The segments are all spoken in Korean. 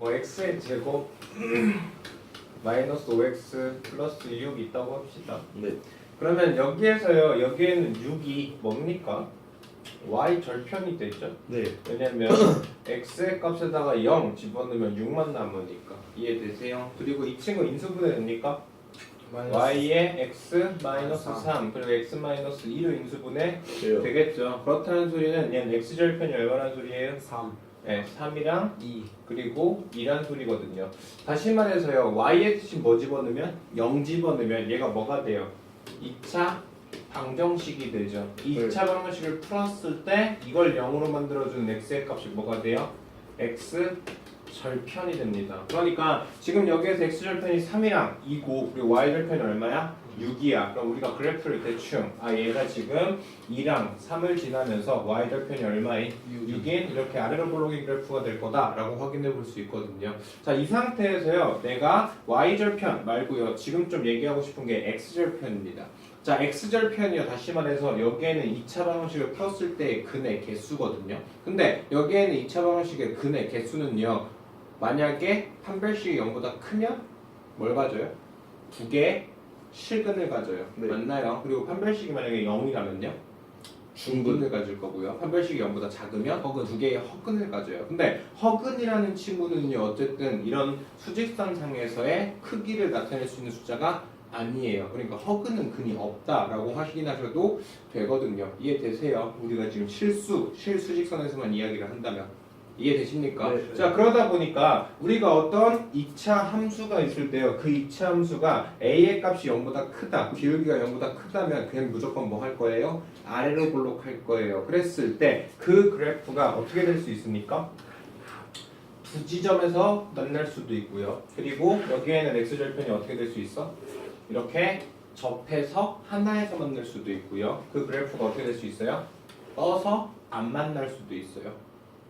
뭐 x의 제곱 마이너스 5x 플러스 6 있다고 합시다. 네. 그러면 여기에서요, 여기에는 6이 뭡니까? y 절편이 되죠. 네. 왜냐면 x의 값에다가 0 집어넣으면 6만 남으니까. 이해되세요? 그리고 이 친구 인수분해 됩니까? y의 x 마이너스 3 그리고 x 마이너스 2로 인수분해 돼요. 되겠죠. 그렇다는 소리는 얘는 x 절편이 얼마나 소리예요? 3, 네, 3이랑 2, 그리고 2란 소리거든요. 다시 말해서요, y에 대신 뭐 집어넣으면? 0 집어넣으면 얘가 뭐가 돼요? 2차 방정식이 되죠. 2차 방정식을 풀었을 때 이걸 0으로 만들어주는 x의 값이 뭐가 돼요? x 절편이 됩니다. 그러니까 지금 여기에서 x 절편이 3이랑 2고 그리고 y 절편이 얼마야? 6이야. 그럼 우리가 그래프를 대충 얘가 지금 2랑 3을 지나면서 y 절편이 얼마인? 6인 이렇게 아래로 볼록인 그래프가 될 거다라고 확인해 볼 수 있거든요. 자, 이 상태에서요, 내가 y 절편 말고요, 지금 좀 얘기하고 싶은 게 x 절편입니다. 자, x절편이요. 다시 말해서 여기에는 2차 방정식을 풀었을 때의 근의 개수거든요. 근데 여기에는 2차 방정식의 근의 개수는요, 만약에 판별식이 0보다 크면 뭘 가져요? 두 개의 실근을 가져요. 네. 맞나요? 그리고 판별식이 만약에 0이라면요? 중근을 가질 거고요. 판별식이 0보다 작으면 두 개의 허근을 가져요. 근데 허근이라는 친구는요, 어쨌든 이런 수직선상에서의 크기를 나타낼 수 있는 숫자가 아니에요. 그러니까 허근은 근이 없다라고 확인하셔도 되거든요. 이해되세요? 우리가 지금 실수직선에서만 이야기를 한다면 이해되십니까? 네. 자, 그러다 보니까 우리가 어떤 2차 함수가 있을 때요, 그 2차 함수가 a의 값이 0보다 크다, 기울기가 0보다 크다면 그냥 무조건 뭐 할 거예요? 아래로 볼록할 거예요. 그랬을 때 그 그래프가 어떻게 될 수 있습니까? 두 지점에서 만날 수도 있고요. 그리고 여기에는 x절편이 어떻게 될 수 있어? 이렇게 접해서 하나에서 만날 수도 있고요. 그 그래프가 어떻게 될 수 있어요? 떠서 안 만날 수도 있어요.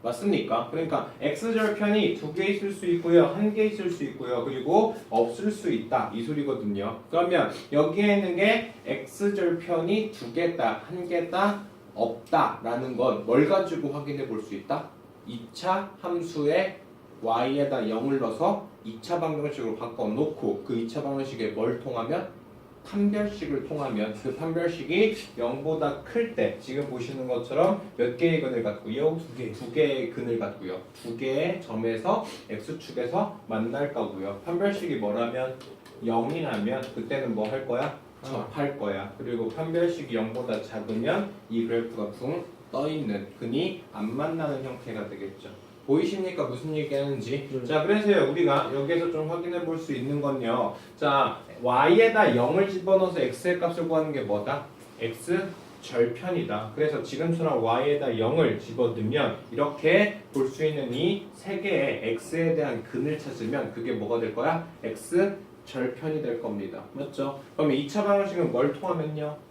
맞습니까? 그러니까 x절편이 두 개 있을 수 있고요, 한 개 있을 수 있고요, 그리고 없을 수 있다 이 소리거든요. 그러면 여기에 있는 게 x절편이 두 개다, 한 개다, 없다라는 건 뭘 가지고 확인해 볼 수 있다? 2차 함수에 y에다 0을 넣어서 2차 방정식으로 바꿔놓고 그 2차 방정식에 뭘 통하면? 판별식을 통하면 그 판별식이 0보다 클 때 지금 보시는 것처럼 몇 개의 근을 갖고요? 두 개의 근을 갖고요. 두 개의 점에서 x축에서 만날 거고요. 판별식이 뭐라면? 0이라면 그때는 뭐 할 거야? 접할 거야. 그리고 판별식이 0보다 작으면 이 그래프가 붕 떠있는 근이 안 만나는 형태가 되겠죠. 보이십니까? 무슨 얘기하는지. 자, 그래서요, 우리가 여기에서 좀 확인해 볼 수 있는 건요. 자, y에다 0을 집어넣어서 x의 값을 구하는 게 뭐다? x 절편이다. 그래서 지금처럼 y에다 0을 집어넣으면 이렇게 볼 수 있는 이 세 개의 x에 대한 근을 찾으면 그게 뭐가 될 거야? x 절편이 될 겁니다. 맞죠? 그러면 2차 방정식은 뭘 통하면요?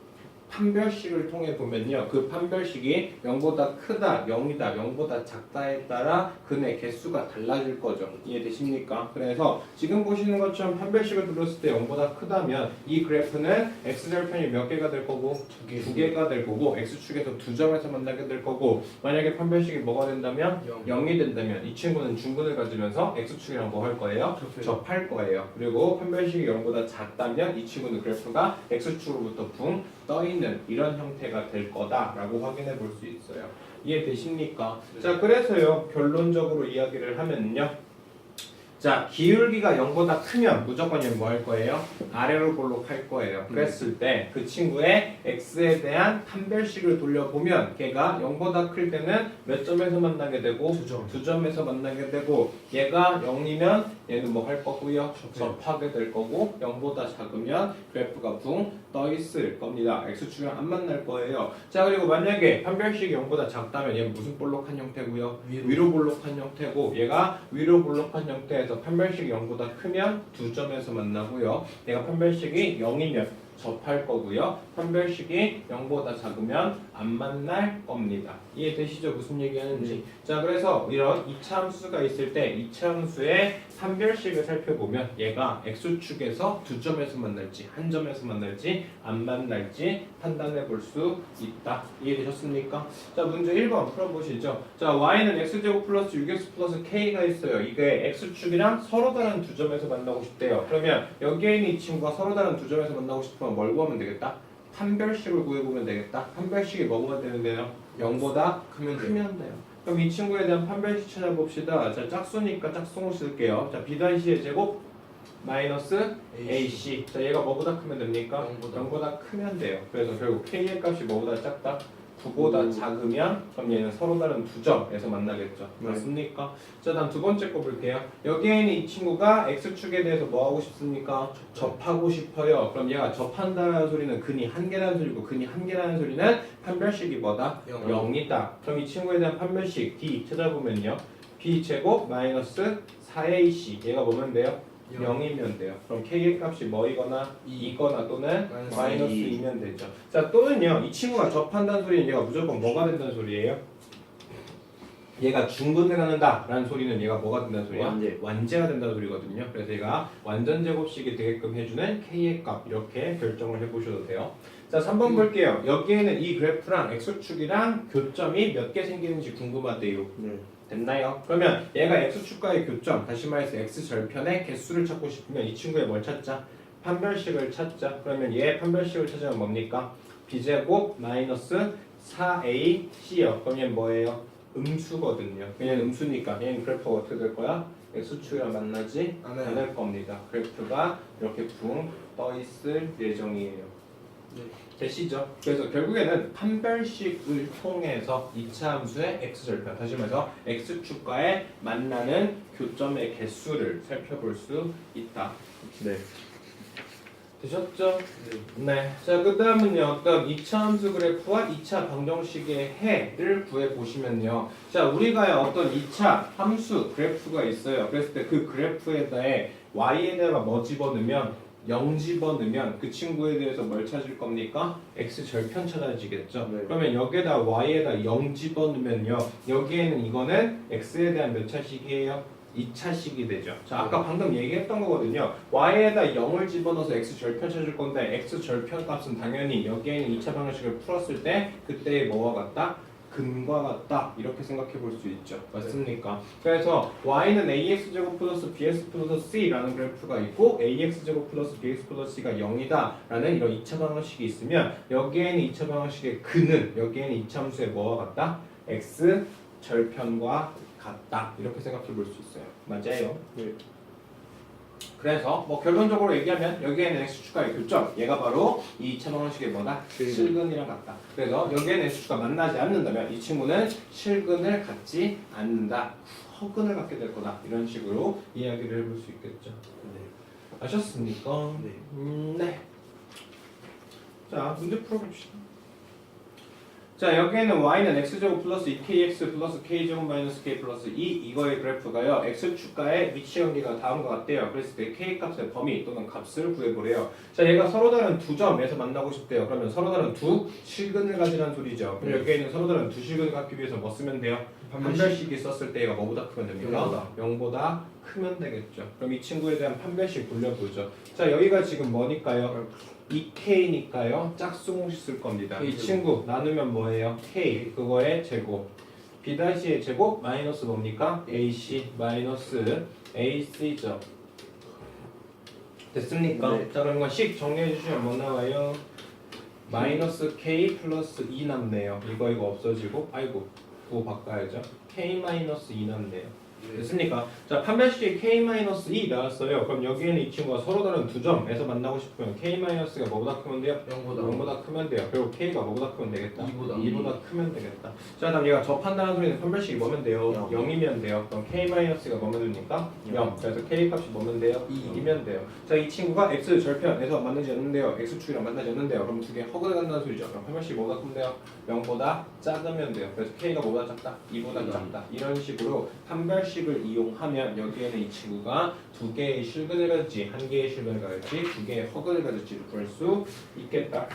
판별식을 통해 보면요, 그 판별식이 0보다 크다, 0이다, 0보다 작다에 따라 근의 개수가 달라질 거죠. 이해되십니까? 그래서 지금 보시는 것처럼 판별식을 들었을 때 0보다 크다면 이 그래프는 x절편이 몇 개가 될 거고? 두 개가 될 거고, x축에서 두 점에서 만나게 될 거고, 만약에 판별식이 뭐가 된다면? 0이 된다면 이 친구는 중근을 가지면서 x축이랑 뭐 할 거예요? 접할 거예요. 그리고 판별식이 0보다 작다면 이 친구는 그래프가 x축으로부터 붕 떠있는 이런 형태가 될 거다라고 확인해 볼 수 있어요. 이해되십니까? 네. 자, 그래서요, 결론적으로 이야기를 하면요, 자, 기울기가 0보다 크면 무조건 뭐 할 거예요? 아래로 볼록할 거예요. 그랬을 때 그 친구의 x에 대한 판별식을 돌려보면 걔가 0보다 클 때는 몇 점에서 만나게 되고? 두 점에서 만나게 되고, 얘가 0이면 얘는 뭐 할 거고요? 접하게 될 거고, 0보다 작으면 그래프가 붕 떠 있을 겁니다. x축이랑 안 만날 거예요. 자, 그리고 만약에 판별식이 0보다 작다면 얘는 무슨 볼록한 형태고요? 위로 볼록한 형태고, 얘가 위로 볼록한 형태에서 판별식이 0보다 크면 두 점에서 만나고요. 얘가 판별식이 0이면 접할 거고요. 판별식이 0보다 작으면 안 만날 겁니다. 이해되시죠? 무슨 얘기하는지. 자, 그래서 이런 2차 함수가 있을 때 2차 함수의 판별식을 살펴보면 얘가 x축에서 두 점에서 만날지 한 점에서 만날지 안 만날지 판단해 볼 수 있다. 이해되셨습니까? 자, 문제 1번 풀어보시죠. 자, y는 x제곱 플러스 6x 플러스 k가 있어요. 이게 x축이랑 서로 다른 두 점에서 만나고 싶대요. 그러면 여기에 있는 이 친구가 서로 다른 두 점에서 만나고 싶으면 뭘 구하면 되겠다? 판별식을 구해보면 되겠다. 판별식이 뭐가 되는데요? 0보다 크면 돼요. 그럼 이 친구에 대한 판별식 찾아봅시다. 자, 짝수니까 짝수로 쓸게요. 자, b-c의 제곱 마이너스 ac. 자, 얘가 뭐보다 크면 됩니까? 0보다 크면 돼요. 그래서 결국 k의 값이 뭐보다 작다? 9보다 작으면 그럼 얘는 서로 다른 두 점에서 만나겠죠. 맞습니까? 자, 다음 두 번째 거 볼게요. 여기에 있는 이 친구가 x축에 대해서 뭐 하고 싶습니까? 접하고 싶어요. 그럼 얘가 접한다는 소리는 근이 한 개라는 소리고 근이 한 개라는 소리는 판별식이 뭐다? 0이다. 그럼 이 친구에 대한 판별식 d 찾아보면요. b제곱 마이너스 4ac 얘가 뭐면 돼요? 0이면 돼요. 그럼 k의 값이 뭐이거나 2거나 또는 마이너스 2면 되죠. 자, 또는요. 이 친구가 접한다는 소리는 얘가 무조건 뭐가 된다는 소리예요? 얘가 중근을 하는다 라는 소리는 얘가 뭐가 된다는 소리야? 완제가 된다는 소리거든요. 그래서 얘가 완전 제곱식이 되게끔 해주는 k의 값 이렇게 결정을 해보셔도 돼요. 자, 3번 볼게요. 여기에는 이 그래프랑 x축이랑 교점이 몇 개 생기는지 궁금하대요. 됐나요? 그러면 얘가 x축과의 교점, 다시 말해서 x절편의 개수를 찾고 싶으면 이 친구의 뭘 찾자? 판별식을 찾자. 그러면 얘의 판별식을 찾으면 뭡니까? b제곱 마이너스 4ac요. 그럼 얘는 뭐예요? 음수거든요. 얘는 음수니까 얘는 그래프가 어떻게 될 거야? x축이랑 만나지 않을 겁니다. 그래프가 이렇게 붕 떠 있을 예정이에요. 되시죠? 그래서 결국에는 판별식을 통해서 2차 함수의 x절편, 다시 말해서 x축과의 만나는 교점의 개수를 살펴볼 수 있다. 네. 되셨죠? 네. 자, 그 다음은요. 어떤 2차 함수 그래프와 2차 방정식의 해를 구해보시면요. 자, 우리가 어떤 2차 함수 그래프가 있어요. 그랬을 때 그 그래프에다가 y에다가 뭐 집어넣으면 0 집어넣으면 그 친구에 대해서 뭘 찾을 겁니까? x절편 찾아지겠죠? 네. 그러면 여기에다 y에다 0 집어넣으면요. 여기에는 이거는 x에 대한 몇 차식이에요? 2차식이 되죠. 자, 아까 방금 얘기했던 거거든요. y에다 0을 집어넣어서 x절편 찾을 건데 x절편 값은 당연히 여기에 있는 2차 방정식을 풀었을 때 그때의 뭐와 같다? 근과 같다. 이렇게 생각해 볼 수 있죠. 맞습니까? 그래서 y는 ax제곱 플러스 bx 플러스 c라는 그래프가 있고 ax제곱 플러스 bx 플러스 c가 0이다 라는 이런 2차 방정식이 있으면 여기에는 2차 방정식의 근은 여기에는 2차 함수의 뭐와 같다? x절편과 같다. 이렇게 생각해 볼 수 있어요. 맞아요? 네. 그래서 뭐 결론적으로 얘기하면 여기에는 x축과의 교점 얘가 바로 이 2차 방정식의 뭐다? 실근이랑 같다. 그래서 여기에는 x축과 만나지 않는다면 이 친구는 실근을 갖지 않는다. 허근을 갖게 될 거다. 이런 식으로 이야기를 해볼 수 있겠죠. 네. 아셨습니까? 네. 네. 자, 문제 풀어봅시다. 자, 여기에는 y는 x제곱 플러스 2kx 플러스 k제곱 마이너스 k 플러스 2 이거의 그래프가요. x축과의 위치 관계가 다음과 같대요. 그랬을 때 k 값의 범위 또는 값을 구해보래요. 자, 얘가 서로 다른 두 점에서 만나고 싶대요. 그러면 서로 다른 두 실근을 가지라는 소리죠. 그럼 여기에 있는 서로 다른 두 실근을 갖기 위해서 뭐 쓰면 돼요? 판별식이 썼을 때 얘가 뭐보다 크면 됩니까? 0보다 크면 되겠죠. 그럼 이 친구에 대한 판별식 돌려보죠. 자, 여기가 지금 뭐니까요? 2k니까요. 짝수공식 쓸 겁니다. 이 친구 나누면 뭐예요? k 그거의 제곱 b-의 제곱 마이너스 뭡니까? ac 마이너스 ac죠. 됐습니까? 네. 자, 그럼 이건 식 정리해 주시면 뭐 나와요? 마이너스 k 플러스 2 남네요. 이거 없어지고 아이고 그거 바꿔야죠. k 마이너스 2 남네요. 됐습니까? 자, 판별식이 k-2 나왔어요. 그럼 여기에는 이 친구가 서로 다른 두 점에서 만나고 싶으면 k-가 뭐보다 크면 돼요? 0보다 크면 돼요. 그리고 k가 뭐보다 크면 되겠다? 2보다 크면 되겠다. 자, 다음 얘가 접한다는 소리는 판별식이 뭐면 돼요? 0이면 돼요. 그럼 k-가 뭐면 됩니까? 0. 그래서 k 값이 뭐면 돼요? 2면 돼요. 자, 이 친구가 x 절편에서 만나지 않는데요. x축이랑 만나지 않는데요. 그럼 두 개 허그를 간다는 소리죠. 그럼 판별식이 뭐보다 크면 돼요? 0보다 작으면 돼요. 그래서 k가 뭐보다 작다? 2보다 작다. 이런 식으로 판별식을 이용하면 여기에는 이 친구가 두 개의 실근을 가질지 한 개의 실근을 가질지 두 개의 허근을 가질지를 구할 수 있겠다.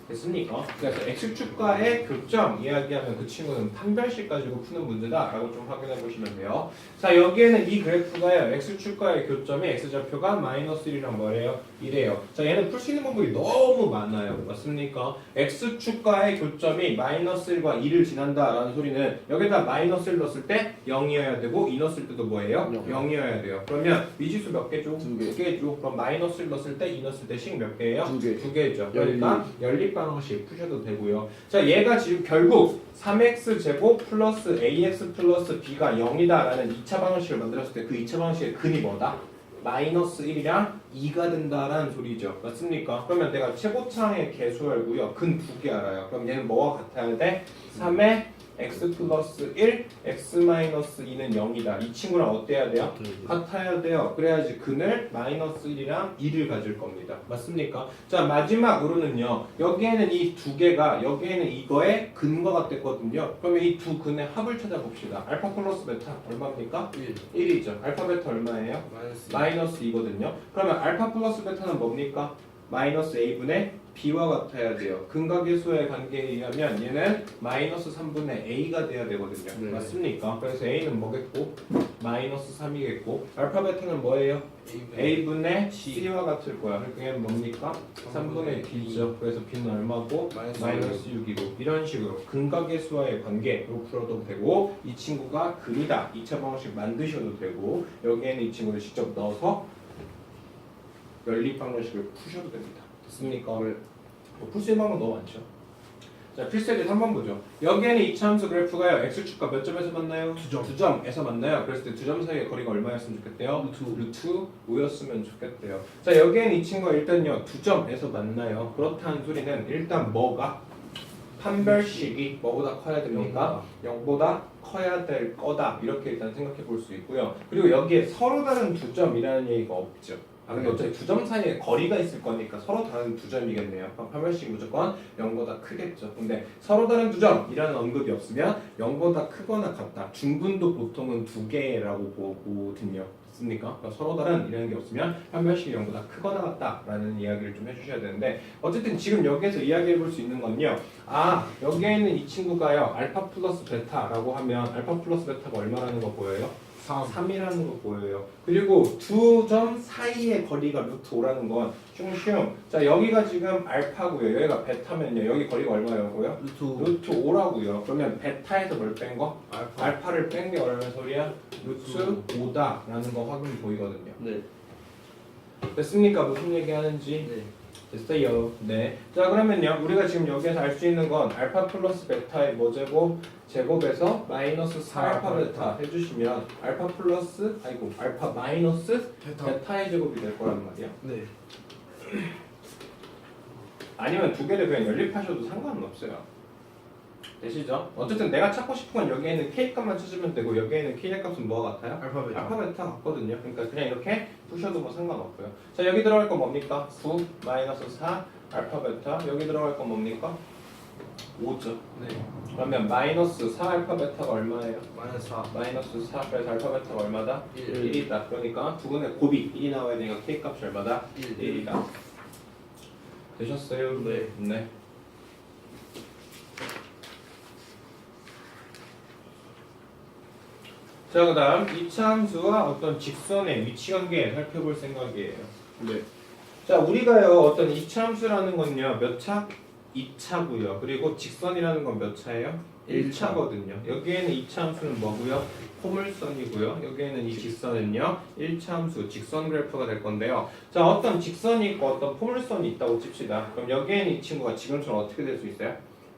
됐습니까? 그래서 x축과의 교점 이야기하면 그 친구는 판별식 가지고 푸는 문제다라고 좀 확인해 보시면 돼요. 자, 여기에는 이 그래프가요. x축과의 교점이 x좌표가 마이너스 1이랑 뭐래요? 1이에요. 자, 얘는 풀 수 있는 방법이 너무 많아요. 맞습니까? x축과의 교점이 마이너스 1과 2를 지난다라는 소리는 여기다 마이너스 1 넣었을 때 0이어야 되고 2 넣었을 때도 뭐예요? 0이어야 돼요. 그러면 미지수 몇 개죠? 2개죠. 그럼 마이너스 1 넣었을 때 2 넣었을 때 식 몇 개예요? 2개죠. 그러니까 연립 방식 푸셔도 되고요. 자, 얘가 지금 결국 3x 제곱 플러스 ax 플러스 b가 0이다라는 2차 방식을 만들었을 때 그 2차 방식의 근이 뭐다? 마이너스 1이랑 2가 된다라는 소리죠. 맞습니까? 그러면 내가 최고차의 개수 알고요. 근 2개 알아요. 그럼 얘는 뭐가 같아야 돼? 3의 x 플러스 1, x 마이너스 2는 0이다. 이 친구랑 어때야 돼요? 같아야 돼요. 그래야지 근을 마이너스 1이랑 2를 가질 겁니다. 맞습니까? 자, 마지막으로는요. 여기에는 이 두 개가 여기에는 이거의 근과 같았거든요. 그러면 이 두 근의 합을 찾아봅시다. 알파 플러스 베타 얼마입니까? 1이죠. 알파 베타 얼마예요? 마이너스 2거든요. 그러면 알파 플러스 베타는 뭡니까? 마이너스 a분의 b와 같아야 돼요. 근과 계수의 관계에 의하면 얘는 마이너스 3분의 a가 돼야 되거든요. 네. 맞습니까? 그래서 a는 뭐겠고? 마이너스 3이겠고 알파 베타는 뭐예요? a분의 c와 같을 거야. 그러니까 얘는 뭡니까? 3분의 b죠. 그래서 b는 얼마고? 마이너스 6이고 이런 식으로 근과 계수와의 관계로 풀어도 되고 이 친구가 근이다. 2차 방식 만드셔도 되고 여기에는 이 친구를 직접 넣어서 연립 방정식을 푸셔도 됩니다. 됐습니까? 풀 수 있는 방법 너무 많죠. 자, 필수의 3번 보죠. 여기에는 이차함수 그래프가요. x축과 몇 점에서 만나요? 두 점에서 만나요. 그랬을 때 두 점 사이의 거리가 얼마였으면 좋겠대요? 루트 5였으면 좋겠대요. 자, 여기에는 이 친구가 일단요. 두 점에서 만나요. 그렇다는 소리는 일단 뭐가? 판별식이 뭐보다 커야 됩니까? 0보다 커야 될 거다. 이렇게 일단 생각해 볼 수 있고요. 그리고 여기에 서로 다른 두 점이라는 얘기가 없죠. 근데 어차피 두 점 사이에 거리가 있을 거니까 서로 다른 두 점이겠네요. 그럼 판별식이 무조건 0보다 크겠죠. 근데 서로 다른 두 점이라는 언급이 없으면 0보다 크거나 같다. 중분도 보통은 두 개라고 보거든요. 맞습니까? 그러니까 서로 다른 이라는 게 없으면 판별식이 0보다 크거나 같다라는 이야기를 좀 해주셔야 되는데 어쨌든 지금 여기에서 이야기해 볼 수 있는 건요. 아, 여기에는 이 친구가요. 알파 플러스 베타라고 하면 알파 플러스 베타가 얼마라는 거 보여요? 3이라는 거 보여요. 그리고 두 점 사이의 거리가 루트 5라는 건 슝슝. 자, 여기가 지금 알파고요. 여기가 베타면요. 여기 거리가 얼마라고요? 루트 5라고요. 그러면 베타에서 뭘 뺀 거? 알파를 뺀 게 얼마나 소리야? 루트 5다라는 거 확인 보이거든요. 네. 됐습니까? 무슨 얘기 하는지? 네. 됐어요. 네. 자, 그러면요. 우리가 지금 여기에서 알 수 있는 건 알파 플러스 베타의 뭐 제곱? 제곱에서 마이너스 4알파 베타 해주시면 알파 플러스 알파 마이너스 베타의 제곱이 될 거란 말이야. 네. 아니면 두 개를 그냥 연립하셔도 상관은 없어요. 되시죠? 어쨌든 내가 찾고 싶은 건 여기에는 k 값만 찾으면 되고 여기에는 k의 값은 뭐가 같아요? 알파 베타. 알파 베타 같거든요. 그러니까 그냥 이렇게 푸셔도 뭐 상관없고요. 자, 여기 들어갈 건 뭡니까? 9 마이너스 4 알파 베타. 여기 들어갈 건 뭡니까? 5죠. 네. 그러면 마이너스 4 알파 베타가 얼마예요? 마이너스 4. 마이너스 4. 그래서 알파 베타가 얼마다? 1. 1이다. 그러니까 두 분의 곱이 1이 나와야 되니까 k 값이 얼마다? 1. 1이다. 되셨어요? 네. 네. 자, 그 다음 2차 함수와 어떤 직선의 위치 관계 살펴볼 생각이에요. 네. 자, 우리가요 어떤 2차 함수라는 건요 몇 차? 2차고요. 그리고 직선이라는 건 몇 차예요? 1차거든요. 여기에는 2차 함수는 뭐고요? 포물선이고요. 여기에는 이 직선은요 1차 함수 직선 그래프가 될 건데요. 자, 어떤 직선이 있고 어떤 포물선이 있다고 칩시다. 그럼 여기에는 이 친구가 지금처럼 어떻게 될 수 있어요?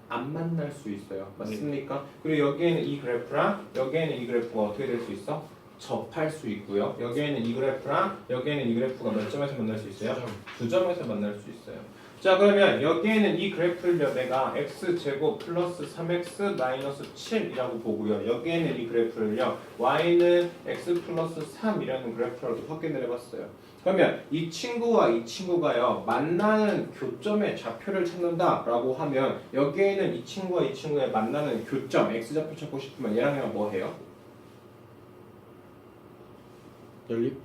안 만날 수 있어요. 맞습니까? 그리고 여기에는 이 그래프랑 여기에는 이 그래프가 어떻게 될 수 있어? 접할 수 있고요. 여기에는 이 그래프랑 여기에는 이 그래프가 몇 점에서 만날 수 있어요? 두 점에서 만날 수 있어요. 자, 그러면 여기에는 이 그래프를 내가 x제곱 플러스 3x 마이너스 7이라고 보고요. 여기에는 이 그래프를요 y는 x 플러스 3이라는 그래프라고 확인을 해봤어요. 그러면 이 친구와 이 친구가요 만나는 교점의 좌표를 찾는다라고 하면 여기에는 이 친구와 이 친구의 만나는 교점 x좌표 찾고 싶으면 얘랑 얘랑 뭐 해요?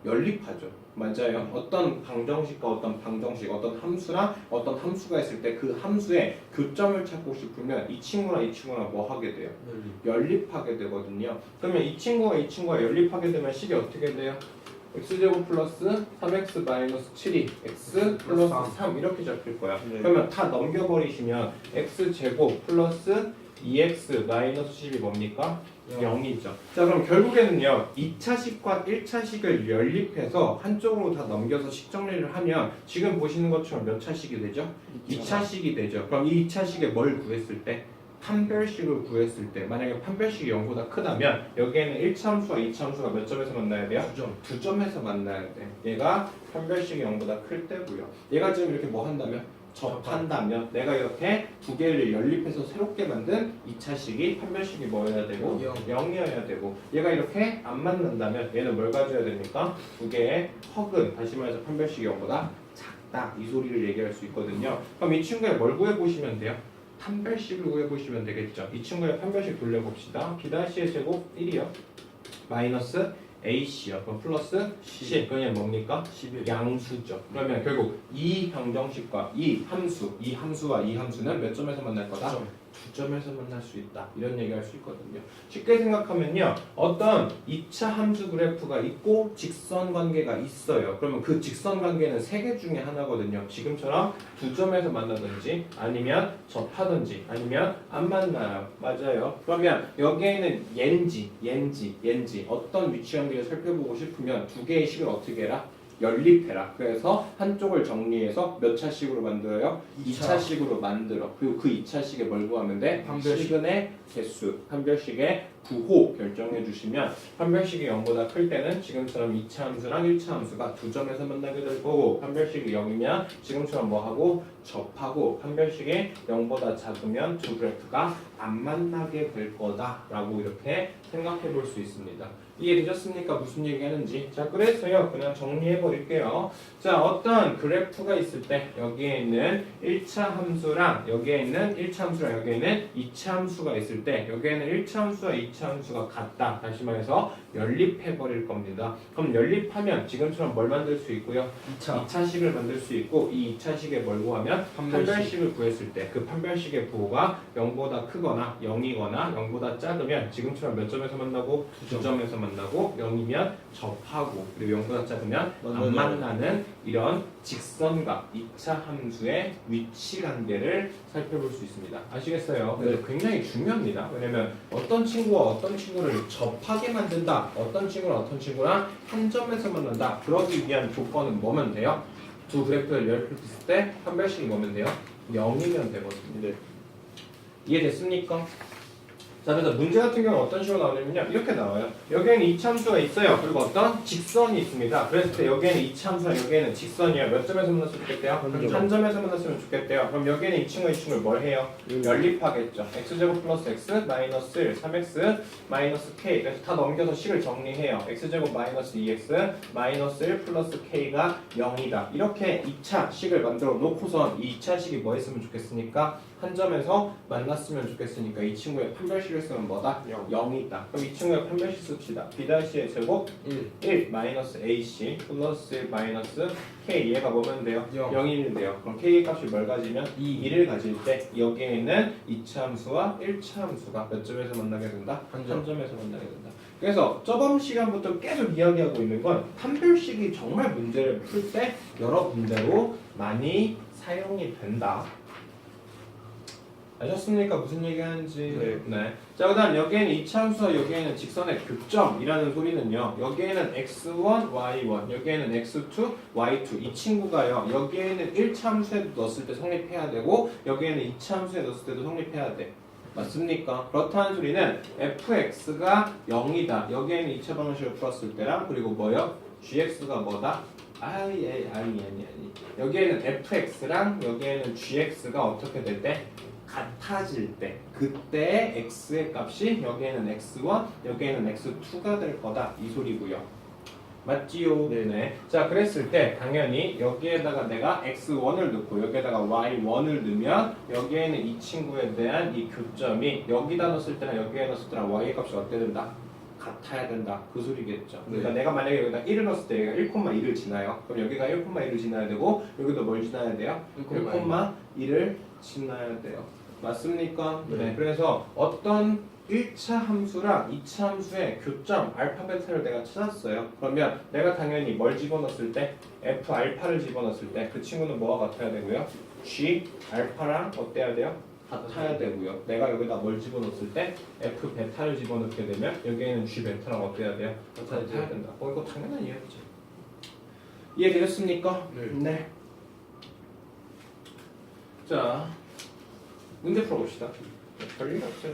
연립하죠. 맞아요. 어떤 방정식과 어떤 방정식, 어떤 함수나 어떤 함수가 있을 때 그 함수의 교점을 찾고 싶으면 이 친구랑 이 친구랑 뭐 하게 돼요? 연립하게 되거든요. 그러면 이 친구가 이 친구가 연립하게 되면 식이 어떻게 돼요? x제곱 플러스 3x 마이너스 7이 x 플러스 3 이렇게 잡힐 거야. 네. 그러면 다 넘겨버리시면 x제곱 플러스 2x 마이너스 10이 뭡니까? 0이죠. 자, 그럼 결국에는요 2차식과 1차식을 연립해서 한쪽으로 다 넘겨서 식 정리를 하면 지금 보시는 것처럼 몇 차식이 되죠? 2차식이 되죠. 그럼 이 2차식에 뭘 구했을 때? 판별식을 구했을 때 만약에 판별식이 0보다 크다면 여기에는 1차 함수와 2차 함수가 몇 점에서 만나야 돼요? 2점. 2점에서 만나야 돼. 얘가 판별식이 0보다 클 때고요. 얘가 지금 이렇게 뭐 한다면? 접한다면 내가 이렇게 두 개를 연립해서 새롭게 만든 2차식이 판별식이 뭐여야 되고 0이어야 되고 얘가 이렇게 안 만난다면 얘는 뭘 가져야 됩니까? 두 개의 허근 다시 말해서 판별식이 0보다 작다 이 소리를 얘기할 수 있거든요. 그럼 이 친구의 뭘 구해보시면 돼요? 판별식을 구해보시면 되겠죠. 이 친구의 판별식 돌려봅시다. B-의 제곱 1이요. 마이너스 AC요. 그럼 플러스 10. 그냥 뭡니까? 11. 양수죠. 그러면 결국 이 방정식과 이 함수와 이 함수는 몇 점에서 만날 거다? 2점에서 만날 수 있다. 이런 얘기할 수 있거든요. 쉽게 생각하면요. 어떤 2차 함수 그래프가 있고 직선 관계가 있어요. 그러면 그 직선 관계는 세 개 중에 하나거든요. 지금처럼 2점에서 만나든지 아니면 접하든지 아니면 안 만나요. 맞아요. 그러면 여기에는 옌지 어떤 위치 관계를 살펴보고 싶으면 두 개의 식을 어떻게 해라? 연립해라. 그래서 한쪽을 정리해서 몇 차식으로 만들어요? 2차식으로 만들어. 그리고 그 2차식에 뭘 구하면 돼? 시근의 개수, 판별식의 부호 결정해 주시면 판별식이 0보다 클 때는 지금처럼 2차 함수랑 1차 함수가 2점에서 만나게 될 거고 판별식이 0이면 지금처럼 뭐하고 접하고 판별식이 0보다 작으면 두 그래프가 안 만나게 될 거다라고 이렇게 생각해 볼 수 있습니다. 이해되셨습니까? 무슨 얘기하는지. 자, 그래서요. 그냥 정리해 버릴게요. 자, 어떤 그래프가 있을 때 여기에 있는 1차 함수랑 여기에 있는 1차 함수랑 여기에 있는 2차 함수가 있을 때 여기에는 1차 함수와 2차 함수가 같다. 다시 말해서 연립해 버릴 겁니다. 그럼 연립하면 지금처럼 뭘 만들 수 있고요? 2차식을 만들 수 있고 이 2차식에 뭘 구하면 판별식을 구했을 때 그 판별식의 부호가 0보다 크거나 0이거나 0보다 작으면 지금처럼 몇 점에서 만나고 2점에서 만나고 0이면 접하고 그리고 0보다 작으면 안 만나는 이런 직선과 2차 함수의 위치 관계를 살펴볼 수 있습니다. 아시겠어요? 네. 굉장히 중요합니다. 왜냐면 어떤 친구와 어떤 친구를 접하게 만든다. 어떤 친구랑 어떤 친구랑 한 점에서 만난다. 그러기 위한 조건은 뭐면 돼요? 두 그래프를 연립했을 때 판별식이 뭐면 돼요? 0이면 되거든요. 네. 이해됐습니까? 자, 그래서 문제 같은 경우는 어떤 식으로 나오냐면요. 이렇게 나와요. 여기에는 2차 함수가 있어요. 그리고 어떤 직선이 있습니다. 그랬을 때 여기에는 2차 함수랑 여기에는 직선이에요. 몇 점에서 만났으면 좋겠대요? 한 점에서 만났으면 좋겠대요. 그럼 여기에는 이 친구가 이 친구를 뭘 해요? 연립하겠죠. x제곱 플러스 x 마이너스 1, 3x 마이너스 k. 그래서 다 넘겨서 식을 정리해요. x제곱 마이너스 2x 마이너스 1 플러스 k가 0이다. 이렇게 2차 식을 만들어 놓고선 이 2차 식이 뭐 했으면 좋겠습니까? 한 점에서 만났으면 좋겠으니까 이 친구의 판별식을 쓰면 뭐다? 0이다. 그럼 이 친구의 판별식 씁시다. B-의 제곱 1 마이너스 AC 플러스 1 마이너스 K 얘가 뭐면 돼요? 0이면 그럼 K의 값이 뭘 가지면? 2를 가질 때 여기에 있는 2차 함수와 1차 함수가 몇 점에서 만나게 된다? 한 점에서 만나게 된다. 그래서 저번 시간부터 계속 이야기하고 있는 건 판별식이 정말 문제를 풀 때 여러 군데로 많이 사용이 된다. 아셨습니까? 무슨 얘기하는지. 네. 자, 그다음 여기에는 2차 함수와 여기에는 직선의 교점이라는 소리는요. 여기에는 x1, y1, 여기에는 x2, y2. 이 친구가요. 여기에는 1차 함수에 넣었을 때 성립해야 되고 여기에는 2차 함수에 넣었을 때도 성립해야 돼. 맞습니까? 그렇다는 소리는 fx가 0이다. 여기에는 2차 방정식을 풀었을 때랑 그리고 뭐요? gx가 뭐다? 아니. 여기에는 fx랑 여기에는 gx가 어떻게 될 때? 같아질 때 그때 x의 값이 여기에는 x1 여기에는 x2가 될 거다 이 소리고요. 맞지요? 네네. 자, 그랬을 때 당연히 여기에다가 내가 x1을 넣고 여기에다가 y1을 넣으면 여기에는 이 친구에 대한 이 교점이 여기다 넣었을 때랑 여기에 넣었을 때랑 y의 값이 어떻게 된다? 같아야 된다. 그 소리겠죠. 그러니까 내가 만약에 여기다 1을 넣었을 때 여기가 1,1을 지나요. 그럼 여기가 1,1을 지나야 되고 여기도 뭘 지나야 돼요? 1,1을 지나야 돼요. 맞습니까? 네. 그래서 어떤 1차 함수랑 2차 함수의 교점 알파 베타를 내가 찾았어요. 그러면 내가 당연히 뭘 집어넣었을 때 f 알파를 집어넣었을 때 그 친구는 뭐가 같아야 되고요? g 알파랑 어때야 돼요? 같아야 되고요. 내가 여기다 뭘 집어넣었을 때 f 베타를 집어넣게 되면 여기에는 g 베타랑 어때야 돼요? 같아야 된다. 이거 당연한 이야기죠. 이해되셨습니까? 네. 자, 문제 풀어봅시다. 별일 없어요.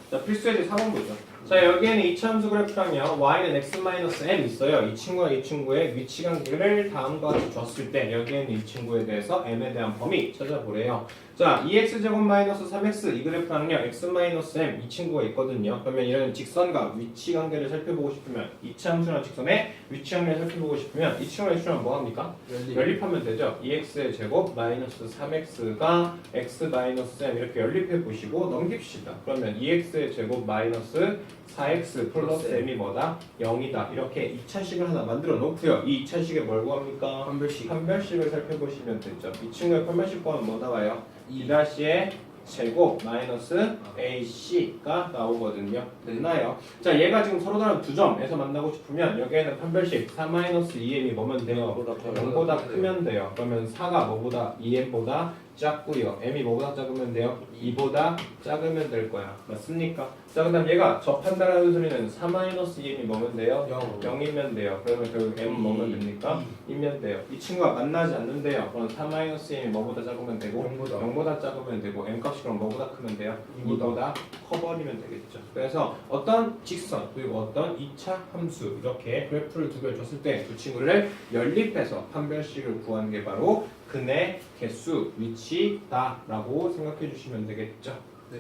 자, 필수예제 4번 보죠. 자, 여기에는 이차함수 그래프랑요 y는 x-m 있어요. 이 친구와 이 친구의 위치 관계를 다음과 같이 줬을 때 여기에는 이 친구에 대해서 m에 대한 범위 찾아보래요. 자, 2x제곱 마이너스 3x 이 그래프랑요 x-m 이 친구가 있거든요. 그러면 이런 직선과 위치 관계를 살펴보고 싶으면 이차함수랑 직선의 위치 관계를 살펴보고 싶으면 이 친구랑 이 친구랑 뭐 합니까? 연립하면 되죠. 2x의 제곱 마이너스 3x가 x-m 이렇게 연립해 보시고 넘깁시다. 그러면 2x의 제곱 마이너스 4x 플러스 m이 뭐다? 0이다. 이렇게 2차식을 하나 만들어 놓고요. 이 2차식에 뭘 구합니까? 판별식을 살펴보시면 되죠. 이 친구의 판별식 구하면 뭐 나와요? 2-의 제곱 마이너스 ac가 나오거든요. 됐나요? 자, 얘가 지금 서로 다른 두 점에서 만나고 싶으면 여기에는 판별식 4-2m이 뭐면 돼요? 0보다 크면 돼요. 그러면 4가 뭐보다 2m보다 작고요. m이 뭐보다 작으면 돼요? 2보다 작으면 될 거야. 맞습니까? 자, 그 다음 얘가 접한다라는 소리는 4-2m이 뭐면 돼요? 0이면 돼요. 그러면 결국 m은 뭐면 됩니까? 2면 돼요. 이 친구가 만나지 않는데요. 그럼 4-m이 뭐보다 작으면 되고 0보다 작으면 되고 m 값이 그럼 뭐보다 크면 돼요? 2보다 커버리면 되겠죠. 그래서 어떤 직선 그리고 어떤 2차 함수 이렇게 그래프를 두 개를 줬을 때 두 친구를 연립해서 판별식을 구하는 게 바로 근의 개수, 위치다라고 생각해 주시면 되겠죠. 네.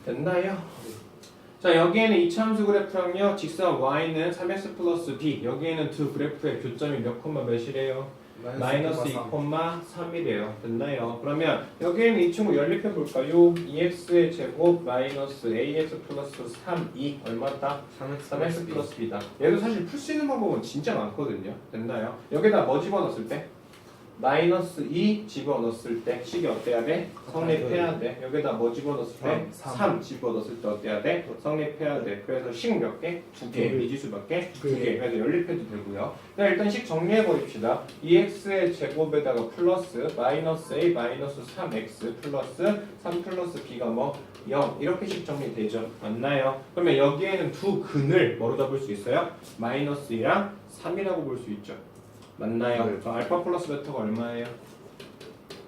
됐나요? 자, 여기에는 2차 함수 그래프랑요 직선 y는 3x 플러스 b 여기에는 두 그래프의 교점이 몇 콤마 몇이래요? 마이너스 2,3이래요. 됐나요? 그러면 여기에는 이 친구 연립해 볼까요? 2x의 제곱 마이너스 ax 플러스 3이 얼마다? 3x 플러스 b다. 얘도 사실 풀 수 있는 방법은 진짜 많거든요. 됐나요? 여기다 뭐 집어넣었을 때? 마이너스 2 집어넣었을 때 식이 어때야 돼? 성립해야 돼. 여기다 뭐 집어넣었을 때? 3 집어넣었을 때 어때야 돼? 성립해야 돼. 그래서 식 몇 개? 2개. 미지수밖에? 2개. 그래서 연립해도 되고요. 일단 식 정리해 버립시다. 2x의 제곱에다가 플러스 마이너스 a 마이너스 3x 플러스 3 플러스 b가 뭐? 0 이렇게 식 정리되죠. 맞나요? 그러면 여기에는 두 근을 뭐로 잡을 수 있어요? 마이너스 2랑 3이라고 볼 수 있죠. 맞나요? 네. 알파 플러스 베타가 얼마예요?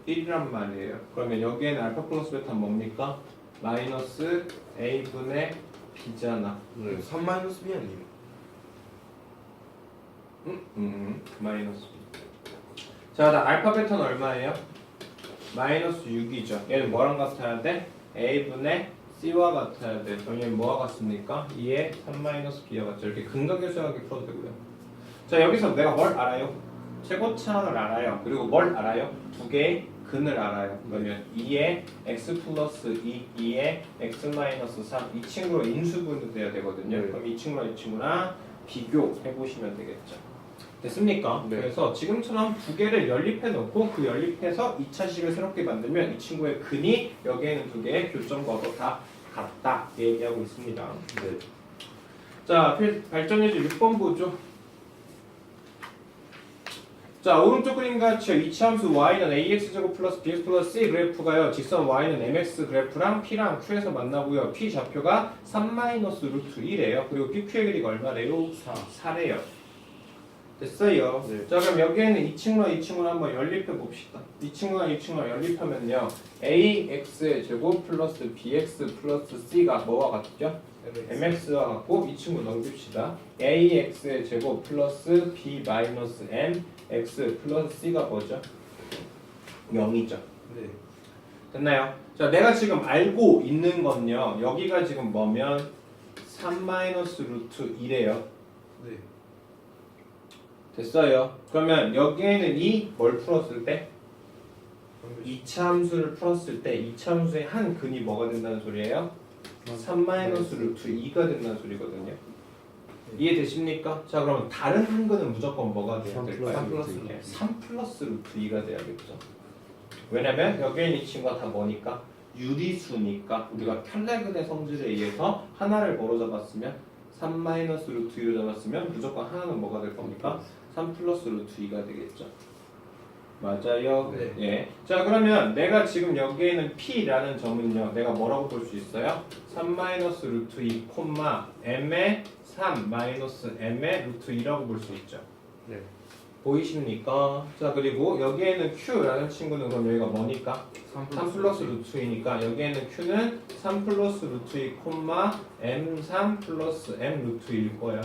1이란 말이에요. 그러면 여기에는 알파 플러스 베타는 뭡니까? 마이너스 a분의 b잖아. 3 마이너스 b 아니에요? 마이너스 b. 자, 나 알파 베타는 얼마예요? 마이너스 6이죠. 얘는 뭐랑 같아야 돼? a분의 c와 같아야 돼. 그럼 얘는 뭐와 같습니까? 2의 3 마이너스 b와 같죠. 이렇게 근각계수하게 풀어도 되고요. 자, 여기서 내가 뭘 알아요? 최고차항을 알아요. 그리고 뭘 알아요? 두 개의 근을 알아요. 그러면 2의 x 플러스 2의 x 마이너스 3 이 친구로 인수분해 돼야 되거든요. 그럼 이 친구랑 이 친구랑 비교해 보시면 되겠죠. 됐습니까? 네. 그래서 지금처럼 두 개를 연립해 놓고 그 연립해서 2차식을 새롭게 만들면 이 친구의 근이 여기에는 두 개의 교점과도 다 같다 얘기하고 있습니다. 네. 자, 발전예제 6번 보죠. 자, 오른쪽 그림 같이요. 이차함수 y는 ax제곱 플러스 bx 플러스 c 그래프가요. 직선 y는 mx 그래프랑 p랑 q에서 만나고요. p 좌표가 3 마이너스 루트 1이에요. 그리고 pq의 길이가 얼마래요? 4래요. 됐어요. 네. 자, 그럼 여기에는 이 친구랑 이 친구를 한번 연립해 봅시다. 이 친구랑 이 친구랑 연립하면요. ax의 제곱 플러스 bx 플러스 c가 뭐와 같죠? mx와 같고 이 친구 넘깁시다. ax의 제곱 플러스 b 마이너스 m x 플러스 c가 뭐죠? 0이죠. 네. 됐나요? 자, 내가 지금 알고 있는 건요. 여기가 지금 뭐면 3 마이너스 루트 2래요. 네. 됐어요. 그러면 여기에는 이 뭘 풀었을 때? 2차 함수를 풀었을 때 2차 함수의 한 근이 뭐가 된다는 소리예요? 3 마이너스 루트 2가 된다는 소리거든요. 이해되십니까? 자 그러면 다른 한근은 무조건 뭐가 돼야 3 될까요? 플러스 루트 2. 3 플러스 루트 2가 돼야겠죠. 왜냐면 여기에 있는 이 친구가 다 뭐니까? 유리수니까 우리가 켈레근의 성질에 의해서 하나를 뭐로 잡았으면 3 마이너스 루트 2로 잡았으면 무조건 하나는 뭐가 될 겁니까? 3 플러스 루트 2가 되겠죠. 맞아요. 네. 예. 자 그러면 내가 지금 여기에 있는 P라는 점은요. 내가 뭐라고 볼 수 있어요? 3 마이너스 루트 2 콤마 M의 3 마이너스 M의 루트 2라고 볼 수 있죠. 네. 보이십니까? 자 그리고 여기에는 Q라는 친구는 그럼 여기가 뭐니까? 3 플러스 루트 2니까 여기에는 Q는 3 플러스 루트 2 콤마 M3 플러스 M 루트 2일 거야.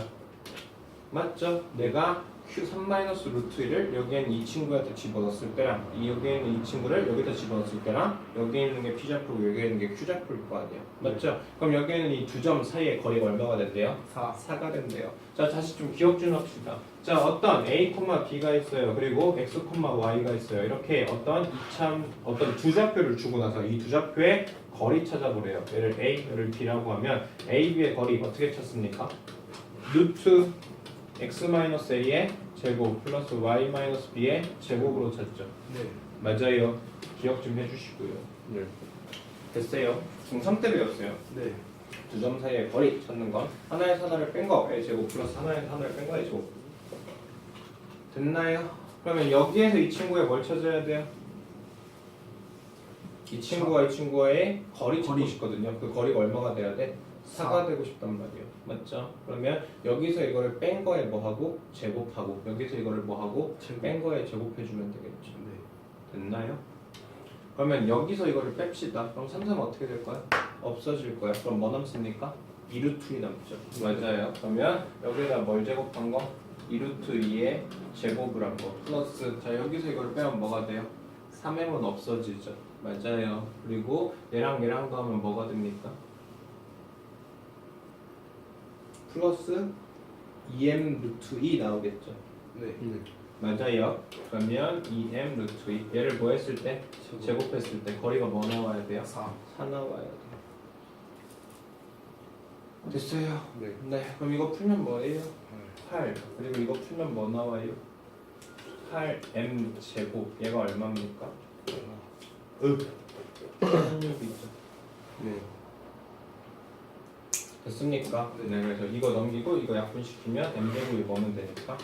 맞죠? 내가 Q 3 마이너스 루트 1을 여기에는 이 친구한테 집어넣었을 때랑 여기에 있는 이 친구를 여기다 집어넣었을 때랑 여기에 있는 게 P 좌표고 여기에 있는 게 Q 좌표일 거 아니에요. 맞죠? 그럼 여기에는 이 두 점 사이의 거리가 얼마가 된대요? 4가 된대요. 자 다시 좀 기억 좀 합시다. 자 어떤 A, B가 있어요. 그리고 X, Y가 있어요. 이렇게 어떤 두 좌표를 주고 나서 이 두 좌표의 거리 찾아보래요. 얘를 A, 얘를 B라고 하면 A, B의 거리 어떻게 찾습니까? 루트 X-A의 제곱 플러스 Y-B의 제곱으로 찾죠. 네. 맞아요. 기억 좀 해주시고요. 네. 됐어요. 중3 때 배웠어요. 네. 두 점 사이의 거리 찾는 건 하나에서 하나를 뺀 거의 제곱 플러스 하나에서 하나를 뺀 거의 제곱. 됐나요? 그러면 여기에서 이 친구의 뭘 찾아야 돼요? 이 친구와 이 친구의 거리 찾고 싶거든요. 그 거리가 얼마가 돼야 돼? 4가 되고 싶단 말이에요. 맞죠? 그러면 여기서 이거를 뺀 거에 뭐 하고 제곱하고 여기서 이거를 뭐 하고 뺀 거에 제곱해주면 되겠죠. 네. 됐나요? 그러면 여기서 이거를 뺍시다. 그럼 3, 3 어떻게 될까요? 없어질 거야. 그럼 뭐 남습니까? 2루트 2 남죠. 맞아요. 그러면 여기다 뭘 제곱한 거? 2루트 2에 제곱을 한 거. 플러스 자 여기서 이거를 빼면 뭐가 돼요? 3m은 없어지죠. 맞아요. 그리고 얘랑 얘랑 더하면 뭐가 됩니까? 플러스 2m 루트 2 나오겠죠. 네. 맞아요. 그러면 2m 루트 2 얘를 뭐 했을 때? 제곱했을 때 거리가 뭐 나와야 돼요? 4. 4 나와야 돼요. 됐어요. 네. 네. 그럼 이거 풀면 뭐예요? 8. 그리고 이거 풀면 뭐 나와요? 8m 제곱. 얘가 얼마입니까? 16이죠. 네. 됐습니까? 네. 그래서 이거 넘기고 이거 약분시키면 m 제곱이 뭐면 되니까?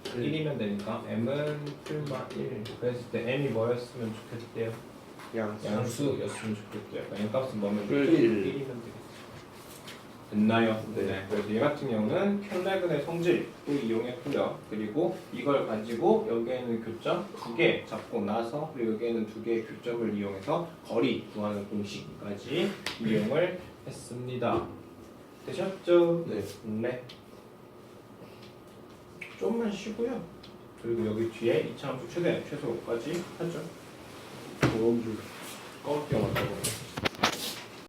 1이면 되니까 m은 풀마 1. 그랬을 때 m이 뭐였으면 좋겠대요? 양수였으면 좋겠대요. 그러니까 값은 뭐면 뿔 1이면 되겠죠. 됐나요? 네. 그래서 얘 같은 경우는 켈레근의 성질도 이용했고요. 그리고 이걸 가지고 여기에 있는 교점 2개 잡고 나서 그리고 여기에 있는 2개의 교점을 이용해서 거리 구하는 공식까지 이용을 했습니다. 되셨죠? 네. 네. 좀만 쉬고요. 그리고 여기 뒤에 이차함수 최대 최소까지 하죠. 보험줄. 꺼울게요.